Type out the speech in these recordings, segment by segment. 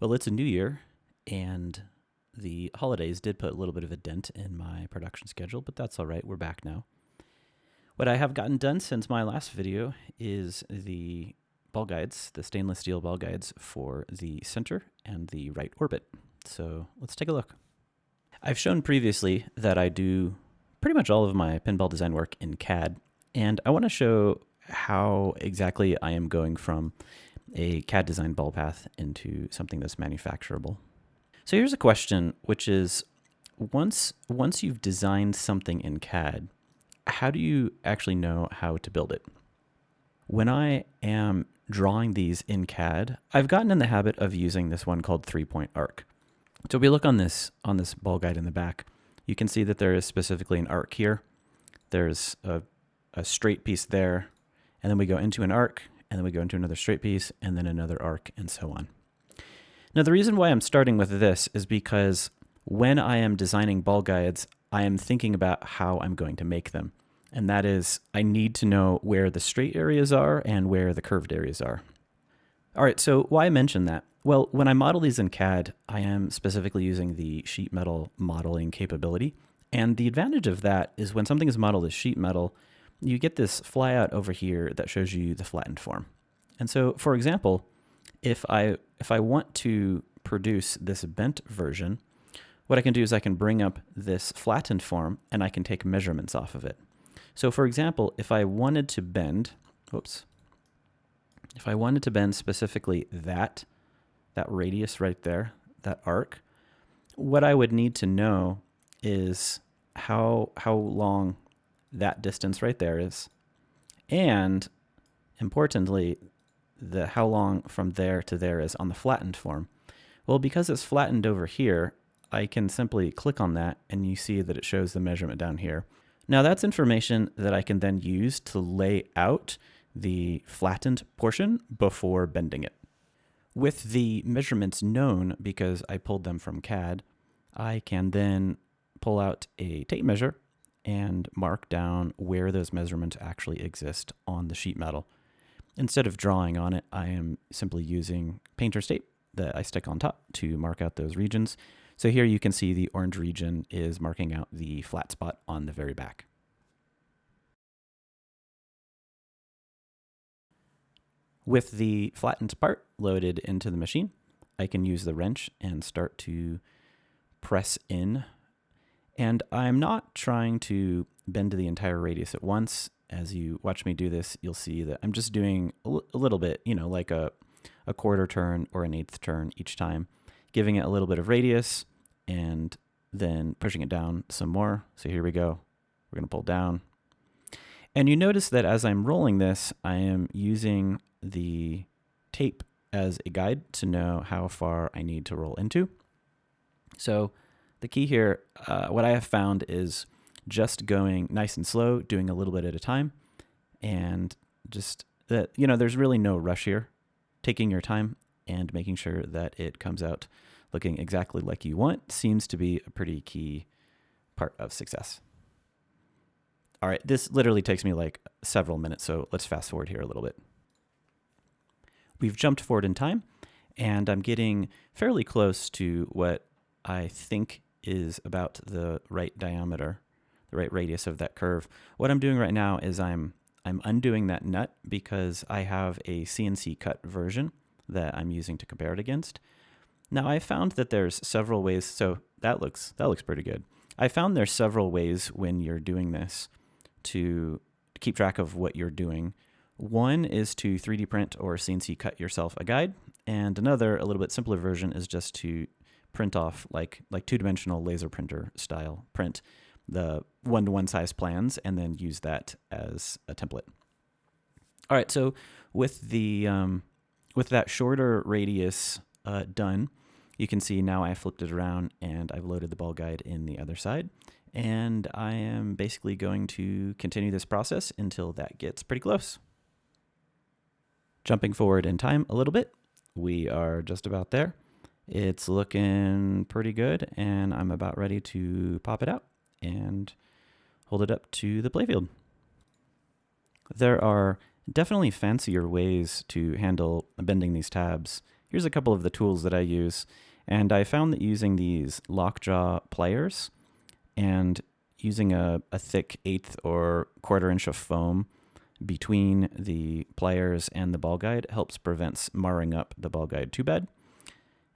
Well, it's a new year, and the holidays did put a little bit of a dent in my production schedule, but that's all right. We're back now. What I have gotten done since my last video is the ball guides, the stainless steel ball guides for the center and the right orbit. So let's take a look. I've shown previously that I do pretty much all of my pinball design work in CAD, and I want to show how exactly I am going from a CAD designed ball path into something that's manufacturable. So here's a question, which is, once you've designed something in CAD, how do you actually know how to build it? When I am drawing these in CAD, I've gotten in the habit of using this one called 3-point arc. So if we look on this ball guide in the back, you can see that there is specifically an arc here. There's a straight piece there, and then we go into an arc, and then we go into another straight piece, and then another arc, and so on. Now, the reason why I'm starting with this is because when I am designing ball guides, I am thinking about how I'm going to make them. And that is, I need to know where the straight areas are and where the curved areas are. All right, so why mention that? Well, when I model these in CAD, I am specifically using the sheet metal modeling capability. And the advantage of that is when something is modeled as sheet metal, you get this flyout over here that shows you the flattened form. And so, for example, if I want to produce this bent version, what I can do is I can bring up this flattened form and I can take measurements off of it. So for example, if I wanted to bend, if I wanted to bend specifically that radius right there, that arc, what I would need to know is how long that distance right there is, and importantly, how long from there to there is on the flattened form. Well, because it's flattened over here, I can simply click on that and you see that it shows the measurement down here. Now that's information that I can then use to lay out the flattened portion before bending it. With the measurements known, because I pulled them from CAD, I can then pull out a tape measure and mark down where those measurements actually exist on the sheet metal. Instead of drawing on it, I am simply using painter's tape that I stick on top to mark out those regions. So here you can see the orange region is marking out the flat spot on the very back. With the flattened part loaded into the machine, I can use the wrench and start to press in. And I'm not trying to bend the entire radius at once. As you watch me do this, you'll see that I'm just doing a little bit, like a quarter turn or an eighth turn each time, giving it a little bit of radius and then pushing it down some more. So here we go. We're going to pull down. And you notice that as I'm rolling this, I am using the tape as a guide to know how far I need to roll into. So the key here, what I have found is just going nice and slow, doing a little bit at a time, and just that, there's really no rush here. Taking your time and making sure that it comes out looking exactly like you want seems to be a pretty key part of success. All right, this literally takes me like several minutes, so let's fast forward here a little bit. We've jumped forward in time, and I'm getting fairly close to what I think is about the right diameter, the right radius of that curve. What I'm doing right now is I'm undoing that nut because I have a CNC cut version that I'm using to compare it against. Now I found that there's several ways, so that looks pretty good. I found there's several ways when you're doing this to keep track of what you're doing. One is to 3D print or CNC cut yourself a guide, and another, a little bit simpler version, is just to print off like two-dimensional laser printer style print the one-to-one size plans and then use that as a template. All right, so with that shorter radius done, you can see now I flipped it around and I've loaded the ball guide in the other side, and I am basically going to continue this process until that gets pretty close. Jumping forward in time a little bit, we are just about there. It's looking pretty good, and I'm about ready to pop it out and hold it up to the playfield. There are definitely fancier ways to handle bending these tabs. here's a couple of the tools that I use. And I found that using these lockjaw pliers and using a thick 1/8 or 1/4 inch of foam between the pliers and the ball guide helps prevent marring up the ball guide too bad.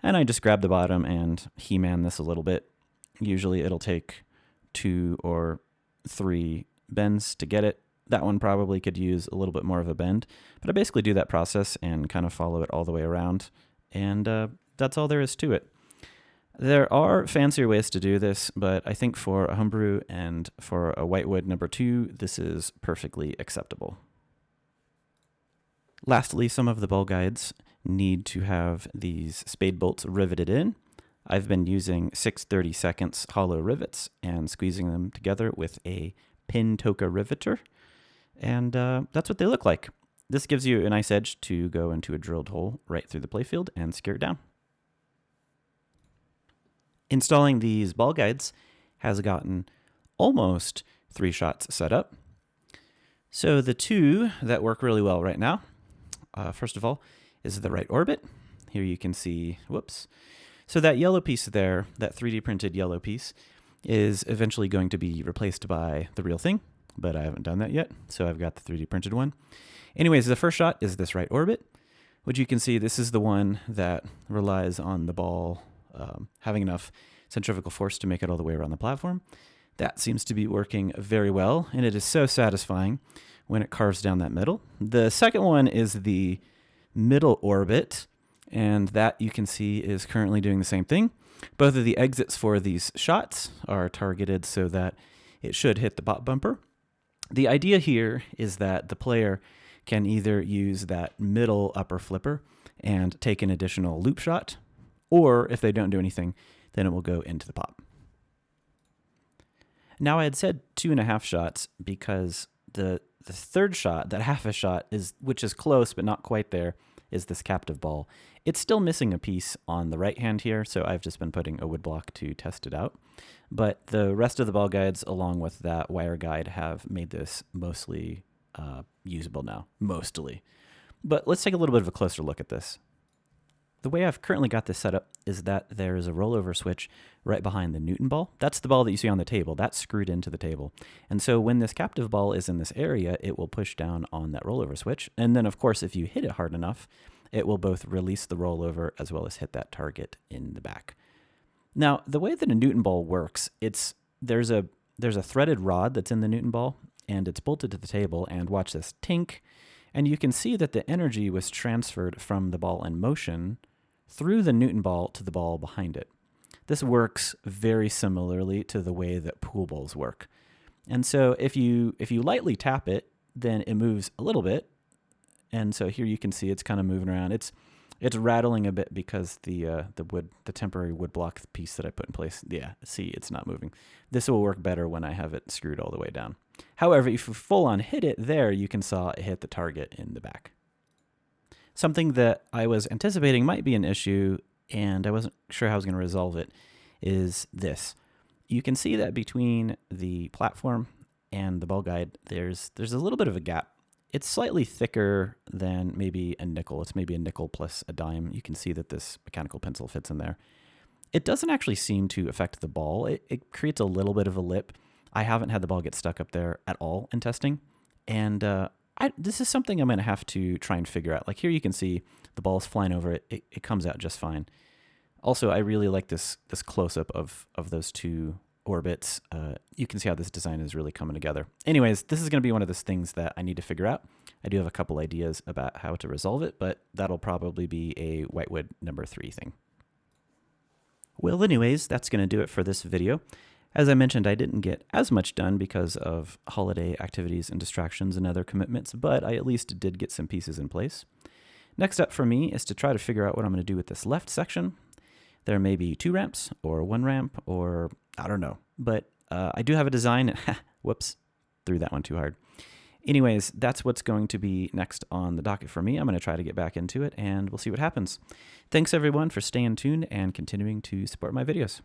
And I just grab the bottom and He-Man this a little bit. Usually it'll take 2 or 3 bends to get it. That one probably could use a little bit more of a bend, but I basically do that process and kind of follow it all the way around. And that's all there is to it. There are fancier ways to do this, but I think for a homebrew and for a whitewood number 2, this is perfectly acceptable. Lastly, some of the ball guides need to have these spade bolts riveted in. I've been using 6/32 hollow rivets and squeezing them together with a pin toka riveter, and that's what they look like. This gives you a nice edge to go into a drilled hole right through the playfield and screw it down. Installing these ball guides has gotten almost 3 shots set up. So the 2 that work really well right now, first of all, is the right orbit. Here you can see, whoops. So that yellow piece there, that 3D printed yellow piece, is eventually going to be replaced by the real thing, but I haven't done that yet, so I've got the 3D printed one. Anyways, the first shot is this right orbit, which you can see this is the one that relies on the ball having enough centrifugal force to make it all the way around the platform. That seems to be working very well, and it is so satisfying when it carves down that middle. The second one is the middle orbit, and that you can see is currently doing the same thing. Both of the exits for these shots are targeted so that it should hit the pop bumper. The idea here is that the player can either use that middle upper flipper and take an additional loop shot, or if they don't do anything, then it will go into the pop. Now I had said 2.5 shots because the third shot, that half a shot, which is close but not quite there, is this captive ball. It's still missing a piece on the right hand here, so I've just been putting a wood block to test it out. But the rest of the ball guides, along with that wire guide, have made this mostly usable now, mostly. But let's take a little bit of a closer look at this. The way I've currently got this set up is that there is a rollover switch right behind the Newton ball. That's the ball that you see on the table. That's screwed into the table. And so when this captive ball is in this area, it will push down on that rollover switch. And then, of course, if you hit it hard enough, it will both release the rollover as well as hit that target in the back. Now, the way that a Newton ball works, there's a threaded rod that's in the Newton ball, and it's bolted to the table. And watch this, tink. And you can see that the energy was transferred from the ball in motion through the Newton ball to the ball behind it. This works very similarly to the way that pool balls work. And so if you lightly tap it, then it moves a little bit. And so here you can see it's kind of moving around. It's rattling a bit because the temporary wood block piece that I put in place, yeah, see, it's not moving. This will work better when I have it screwed all the way down. However, if you full on hit it there, you can saw it hit the target in the back. Something that I was anticipating might be an issue, and I wasn't sure how I was going to resolve it, is this. You can see that between the platform and the ball guide, there's a little bit of a gap. It's slightly thicker than maybe a nickel. It's maybe a nickel plus a dime. You can see that this mechanical pencil fits in there. It doesn't actually seem to affect the ball. It creates a little bit of a lip. I haven't had the ball get stuck up there at all in testing, and this is something I'm going to have to try and figure out. Like here you can see the ball's flying over it. It comes out just fine. Also, I really like this close-up of those 2 orbits. You can see how this design is really coming together. Anyways, this is going to be one of those things that I need to figure out. I do have a couple ideas about how to resolve it, but that'll probably be a whitewood number 3 thing. Well, anyways, that's going to do it for this video. As I mentioned, I didn't get as much done because of holiday activities and distractions and other commitments, but I at least did get some pieces in place. Next up for me is to try to figure out what I'm going to do with this left section. There may be 2 ramps or 1 ramp or I don't know, but I do have a design. Whoops, threw that one too hard. Anyways, that's what's going to be next on the docket for me. I'm going to try to get back into it and we'll see what happens. Thanks everyone for staying tuned and continuing to support my videos.